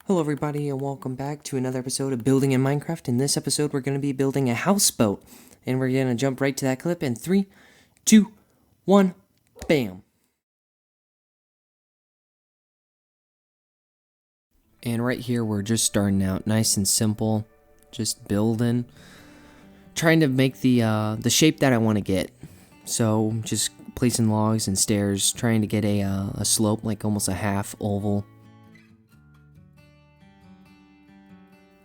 Hello everybody and welcome back to another episode of Building in Minecraft. In this episode we're going to be building a houseboat. And we're going to jump right to that clip in 3, 2, 1, bam! And right here we're just starting out nice and simple. Just building. Trying to make the shape that I want to get. So just placing logs and stairs. Trying to get a slope, like almost a half oval.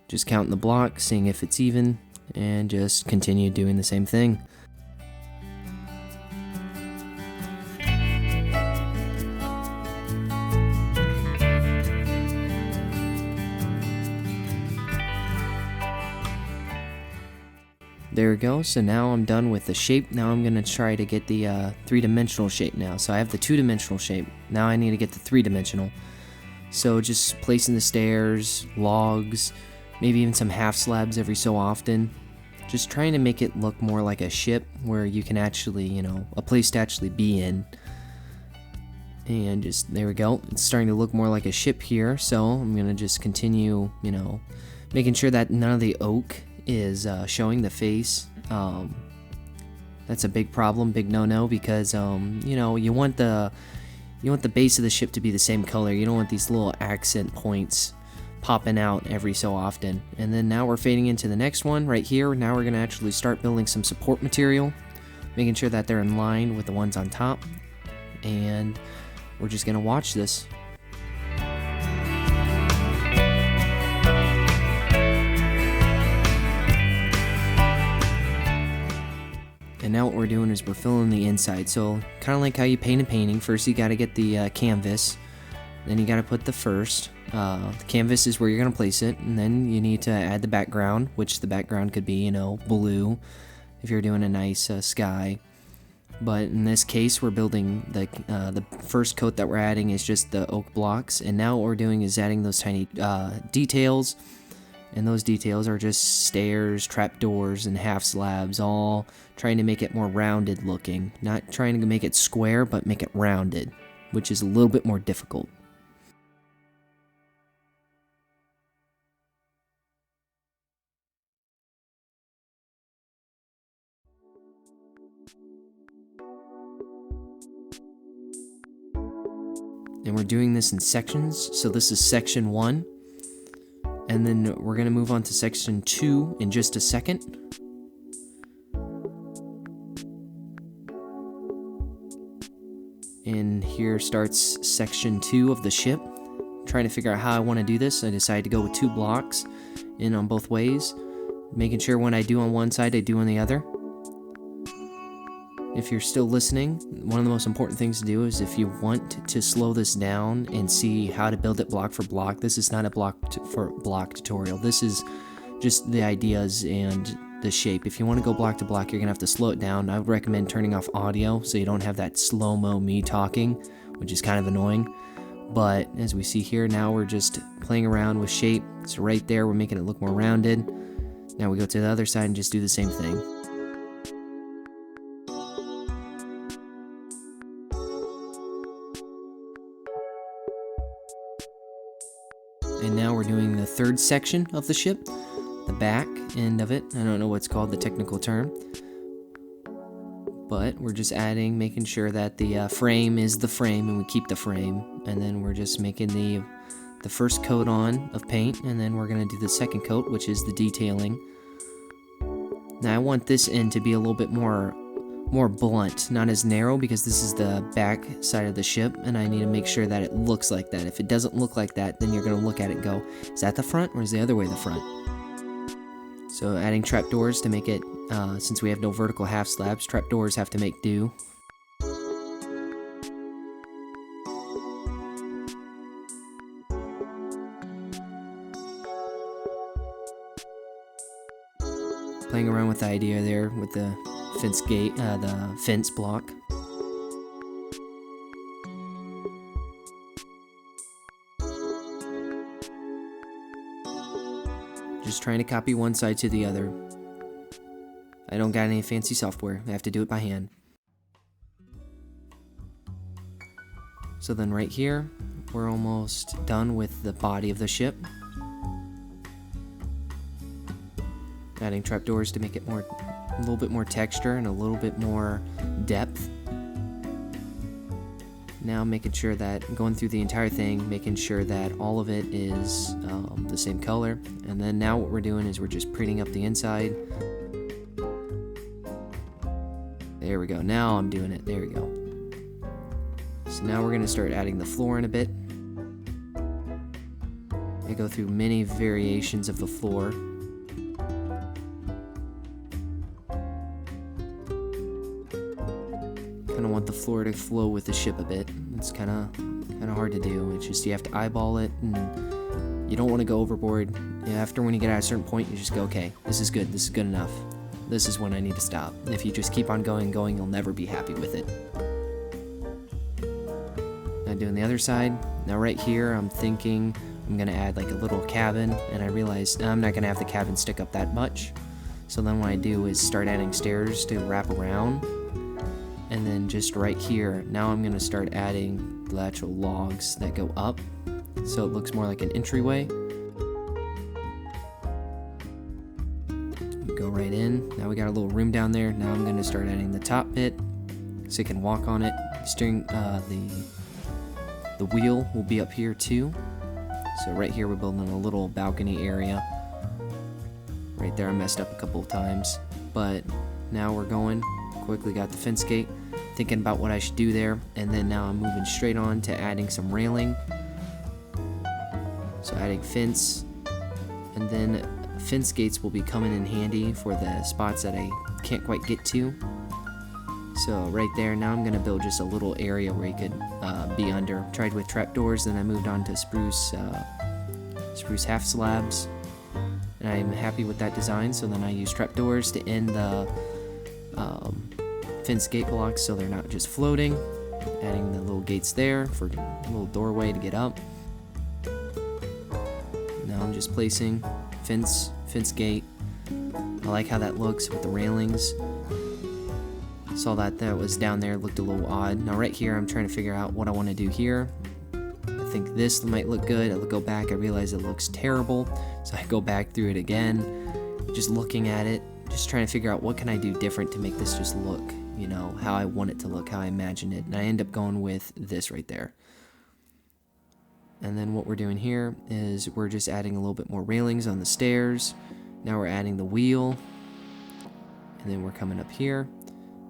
Just counting the blocks, seeing if it's even, and just continue doing the same thing. There we go, so now I'm done with the shape. Now I'm going to try to get the three-dimensional shape now. So I have the two-dimensional shape, now I need to get the three-dimensional. So just placing the stairs, logs, maybe even some half slabs every so often. Just trying to make it look more like a ship where you can actually, a place to actually be in. And just, there we go. It's starting to look more like a ship here. So I'm going to just continue, making sure that none of the oak is showing the face. That's a big problem, big no-no, because, you want the base of the ship to be the same color. You don't want these little accent points popping out every so often. And then now we're fading into the next one right here. Now we're going to actually start building some support material, making sure that they're in line with the ones on top, and we're just going to watch this. And now what we're doing is we're filling the inside. So kind of like how you paint a painting. First you got to get the canvas, then you got to put the first. The canvas is where you're going to place it, and then you need to add the background, which the background could be, blue, if you're doing a nice sky. But in this case, we're building the first coat that we're adding is just the oak blocks, and now what we're doing is adding those tiny details, and those details are just stairs, trapdoors, and half slabs, all trying to make it more rounded looking. Not trying to make it square, but make it rounded, which is a little bit more difficult. And we're doing this in sections, so this is section 1, and then we're going to move on to section 2 in just a second. And here starts section 2 of the ship. Trying to figure out how I want to do this. I decided to go with 2 blocks in on both ways, making sure when I do on one side I do on the other. If you're still listening, one of the most important things to do is if you want to slow this down and see how to build it block for block, this is not a block for block tutorial. This is just the ideas and the shape. If you want to go block to block, you're going to have to slow it down. I would recommend turning off audio so you don't have that slow-mo me talking, which is kind of annoying. But as we see here, now we're just playing around with shape. So right there, we're making it look more rounded. Now we go to the other side and just do the same thing. And now we're doing the third section of the ship, the back end of it. I don't know what's called the technical term, but we're just adding, making sure that the frame is the frame and we keep the frame. And then we're just making the first coat on of paint, and then we're going to do the second coat, which is the detailing. Now I want this end to be a little bit more blunt, not as narrow, because this is the back side of the ship, and I need to make sure that it looks like that. If it doesn't look like that, then you're going to look at it and go, is that the front or is the other way the front? So adding trapdoors to make it, since we have no vertical half slabs, trapdoors have to make do. Playing around with the idea there with the fence gate, the fence block. Just trying to copy one side to the other. I don't got any fancy software. I have to do it by hand. So then right here, we're almost done with the body of the ship. Adding trapdoors to make it a little bit more texture and a little bit more depth. Now making sure that, going through the entire thing, making sure that all of it is the same color. And then now what we're doing is we're just printing up the inside. There we go, now I'm doing it, there we go. So now we're gonna start adding the floor in a bit. I go through many variations of the floor. Kind of want the floor to flow with the ship a bit. It's kind of hard to do. It's just you have to eyeball it, and you don't want to go overboard. After when you get at a certain point, you just go, okay, this is good enough. This is when I need to stop. If you just keep on going, you'll never be happy with it. Now doing the other side. Now right here, I'm thinking I'm gonna add like a little cabin, and I realized I'm not gonna have the cabin stick up that much. So then what I do is start adding stairs to wrap around. And then just right here, now I'm gonna start adding the actual logs that go up, so it looks more like an entryway. Go right in. Now we got a little room down there. Now I'm gonna start adding the top bit, so you can walk on it. Steering the wheel will be up here too. So right here we're building a little balcony area. Right there I messed up a couple of times, but now we're going. Quickly got the fence gate, thinking about what I should do there, and then now I'm moving straight on to adding some railing. So adding fence, and then fence gates will be coming in handy for the spots that I can't quite get to. So right there, now I'm gonna build just a little area where you could be under. Tried with trapdoors, then I moved on to spruce half slabs, and I'm happy with that design. So then I use trapdoors to end the fence gate blocks so they're not just floating. Adding the little gates there for a little doorway to get up. Now I'm just placing fence gate. I like how that looks with the railings. Saw that was down there, looked a little odd. Now right here I'm trying to figure out what I want to do here. I think this might look good. I go back, I realize it looks terrible, so I go back through it again, just looking at it, just trying to figure out what can I do different to make this just look, you know, how I want it to look, how I imagine it. And I end up going with this right there. And then what we're doing here is we're just adding a little bit more railings on the stairs. Now we're adding the wheel, and then we're coming up here.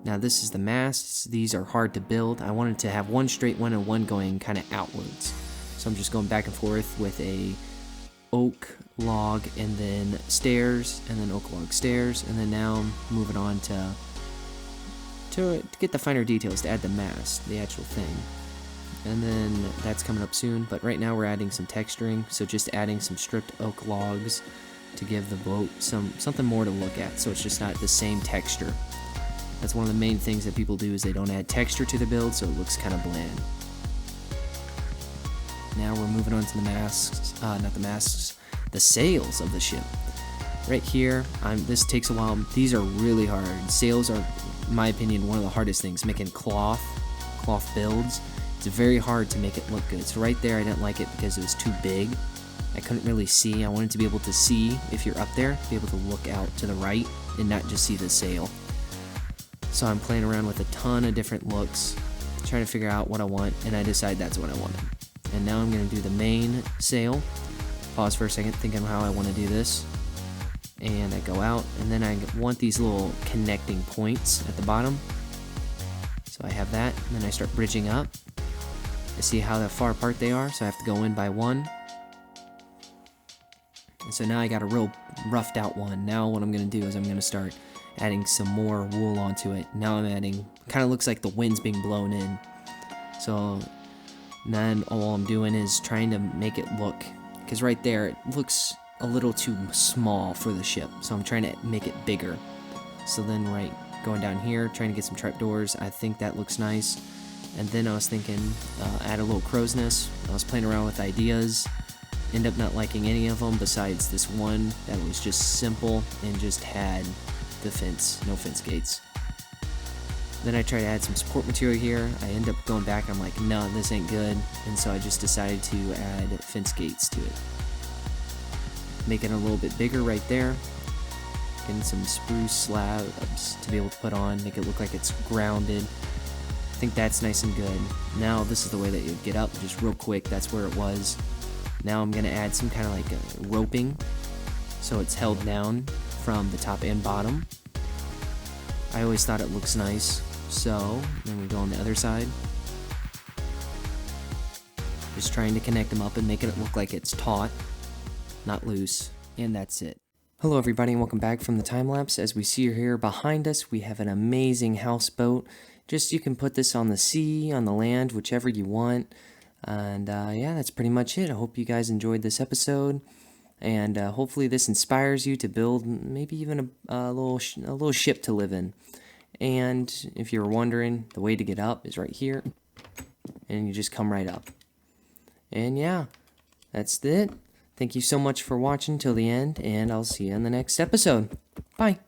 Now this is the masts. These are hard to build. I wanted to have one straight one and one going kind of outwards. So I'm just going back and forth with a oak log and then stairs, and then oak log stairs, and then now I'm moving on to get the finer details, to add the mast, the actual thing. And then that's coming up soon, but right now we're adding some texturing, so just adding some stripped oak logs to give the boat something more to look at, so it's just not the same texture. That's one of the main things that people do, is they don't add texture to the build, so it looks kind of bland. Now we're moving on to the masks, not the masks, the sails of the ship. Right here, this takes a while. These are really hard. Sails are, in my opinion, one of the hardest things. Making cloth builds, it's very hard to make it look good. So right there, I didn't like it because it was too big. I couldn't really see. I wanted to be able to see, if you're up there, be able to look out to the right and not just see the sail. So I'm playing around with a ton of different looks, trying to figure out what I want, and I decide that's what I wanted. And now I'm going to do the main sail. Pause for a second, thinking how I want to do this. And I go out, and then I want these little connecting points at the bottom. So I have that, and then I start bridging up. I see how far apart they are, so I have to go in by one. And so now I got a real roughed out one. Now what I'm going to do is I'm going to start adding some more wool onto it. Now I'm adding, kind of looks like the wind's being blown in. So then all I'm doing is trying to make it look, because right there it looks a little too small for the ship, so I'm trying to make it bigger. So then going down here, trying to get some trapdoors. I think that looks nice. And then I was thinking, add a little crow's nest. I was playing around with ideas, end up not liking any of them besides this one that was just simple and just had the fence, no fence gates. Then I try to add some support material here. I end up going back, I'm like, no, this ain't good. And so I just decided to add fence gates to it. Make it a little bit bigger right there. Getting some spruce slabs to be able to put on, make it look like it's grounded. I think that's nice and good. Now this is the way that you get up, just real quick, that's where it was. Now I'm gonna add some kind of like a roping, so it's held down from the top and bottom. I always thought it looks nice. So then we go on the other side. Just trying to connect them up and making it look like it's taut, not loose. And that's it. Hello everybody and welcome back from the time lapse. As we see here behind us, we have an amazing houseboat. Just you can put this on the sea, on the land, whichever you want. And yeah, that's pretty much it. I hope you guys enjoyed this episode. And hopefully this inspires you to build maybe even a little ship to live in. And if you're wondering, the way to get up is right here. And you just come right up. And yeah, that's it. Thank you so much for watching till the end, and I'll see you in the next episode. Bye.